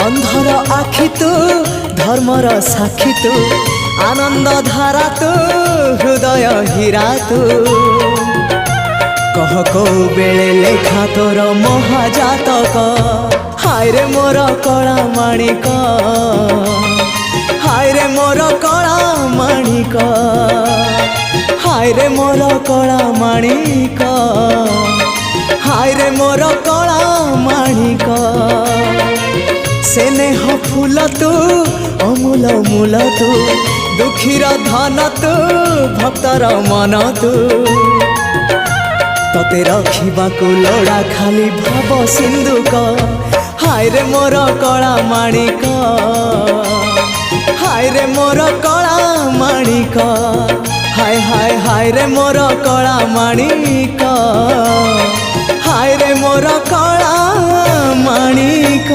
अंधर आखि तू धर्मर साक्षी तू आनंद धारा तू हृदय हीरा तू कह को बेले लेखा तोर महाजातक हाय रे मोर कला माणिक हाय रे मोर कला माणिक हाय रे मोर कला माणिक हाय रे मोर कला माणिक स्नेह फूल तू अमूल मूल तू दुखीर धन तू भक्तर मन तू तते रखिबाकू लोड़ा खाली भाव सिंधुक हाय रे मोर कला माणिक हाय रे मोर कला माणिक हाय हाय हाय रे मोर कला माणिक हाय रे मोर कला माणिक।